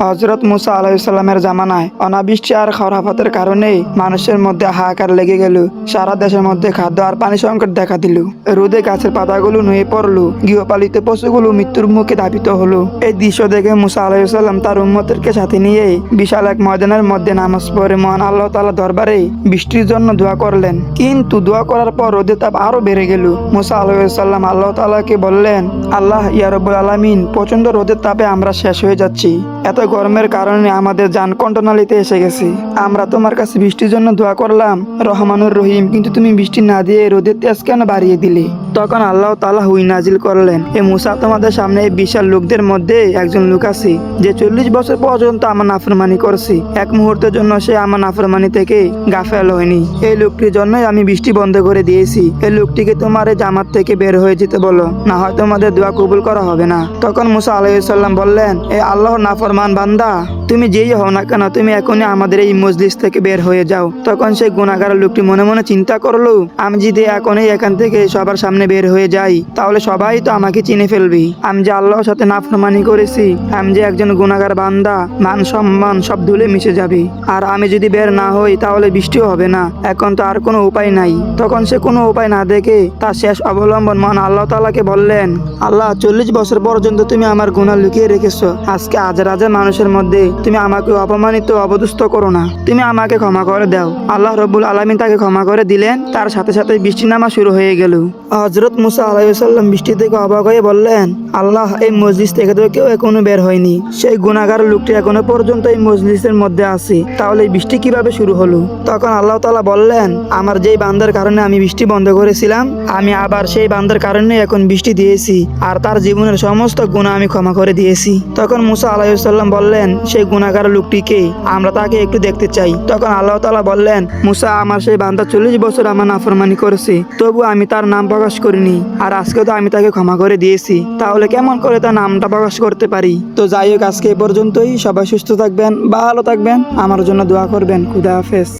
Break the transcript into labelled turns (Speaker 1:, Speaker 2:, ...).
Speaker 1: হযরত মুসা আলাইহিস সালামের জামানায় অনাবৃষ্টি আর খরাফাতের কারণে মানুষের মধ্যে হাহাকার লেগে গেল। সারা দেশের মধ্যে খাদ্য আর পানি সংকট দেখা দিল। রোদে গাছের পাতাগুলো নুয়ে পড়লো, গৃহপালিত পশুগুলো মৃত্যুর মুখে ধাবিত হলো। এই দৃশ্য দেখে মুসা আলাইহিস সালাম তার উম্মতদেরকে সাথে নিয়ে বিশাল এক ময়দানের মধ্যে নামাজ পড়ে মহান আল্লাহ তাআলার দরবারে বৃষ্টির জন্য দোয়া করলেন। কিন্তু দোয়া করার পর রোদের তাপ আরো বেড়ে গেল। মুসা আলাইহিস সালাম আল্লাহ তাআলাকে বললেন, আল্লাহ ইয়া রব্বুল আলামিন, প্রচন্ড রোদের তাপে আমরা শেষ হয়ে যাচ্ছি। এত গরমের কারণে আমাদের জান কণ্ঠনালীতে এসে গেছে। আমরা তোমার কাছে বৃষ্টির জন্য দোয়া করলাম, রহমানুর রহিম, কিন্তু তুমি বৃষ্টি না দিয়ে রোদের তেজ কেন বাড়িয়ে দিলে? তখন আল্লাহ তাআলা হুই নাজিল করলেন, এ মুসা, তোমাদের সামনে এই বিশাল লোকদের মধ্যে একজন লোক আছে যে 40 বছর পর্যন্ত আমার নাফরমানি করছে। এক মুহূর্তের জন্য সে আমার নাফরমানি থেকে গাফেল হয়নি। এই লোকটির জন্যই আমি বৃষ্টি বন্ধ করে দিয়েছি। এই লোকটিকে তোমার এই জামাত থেকে বের হয়ে যেতে বলো, না হয় তোমাদের দোয়া কবুল করা হবে না। তখন মুসা আলাইহিস সালাম বললেন, এ আল্লাহর নাফরমান বান্দা, তুমি যেই হও না কেন, তুমি এখনই আমাদের এই মজলিস থেকে বের হয়ে যাও। তখন সেই গুনাহগার লোকটি মনে মনে চিন্তা করলো, আমি যদি এখনই এখান থেকে সবার সামনে বের হয়ে যাই, তাহলে সবাই তো আমাকে চিনে ফেলবে। আমি যে আল্লাহর সাথে নাফরমানি করেছি, আমি যে একজন গুনাহগার বান্দা, মান সম্মান সব ধুলে মিশে যাবে। আর আমি যদি বের না হই, তাহলে বৃষ্টিও হবে না। এখন তো আর কোনো উপায় নাই। তখন সে কোনো উপায় না দেখে তার শেষ অবলম্বন মহান আল্লাহ তাআলাকে বললেন, আল্লাহ, 40 বছর পর্যন্ত তুমি আমার গুনাহ লুকিয়ে রেখেছো। আজকে হাজার হাজার মানুষের মধ্যে তুমি আমাকে অপমানিত অবদুষ্ট করো না, তুমি আমাকে ক্ষমা করে দাও। আল্লাহ রব্বুল আলামিন তাকে ক্ষমা করে দিলেন। তার সাথে সাথে বৃষ্টি নামা শুরু হয়ে গেল। হযরত মুসা আলাইহিস সালাম বৃষ্টি থেকে অবাক হয়ে বললেন, আল্লাহ, এই মজলিস থেকে তো কেউ এখনো বের হয়নি। সেই গুনাহগার লোকটি এখনো পর্যন্ত এই মজলিসের মধ্যে আছে, তাহলে এই বৃষ্টি কিভাবে শুরু হলো? তখন আল্লাহ তাআলা বললেন, আমার যেই বান্দার কারণে আমি বৃষ্টি বন্ধ করেছিলাম, আমি আবার সেই বান্দার কারণে এখন বৃষ্টি দিয়েছি, আর তার জীবনের সমস্ত গুনাহ আমি ক্ষমা করে দিয়েছি। তখন মুসা আলাইহিস সালাম বললেন, সেই গুনাহগার লোকটিকে, আমরা তাকে একটু দেখতে চাই। তখন আল্লাহ তাআলা বললেন, মুসা, আমার সেই বান্দা 40 বছর আমার নাফরমানি করেছে, তবু আমি তার নাম প্রকাশ করিনি, আর আজকে তো আমি তাকে ক্ষমা করে দিয়েছি, তাহলে কেমন করে তার নামটা প্রকাশ করতে পারি? তো যাই হোক, আজকে এ পর্যন্তই। সবাই সুস্থ থাকবেন, ভালো থাকবেন, আমার জন্য দোয়া করবেন। খুদা হাফেজ।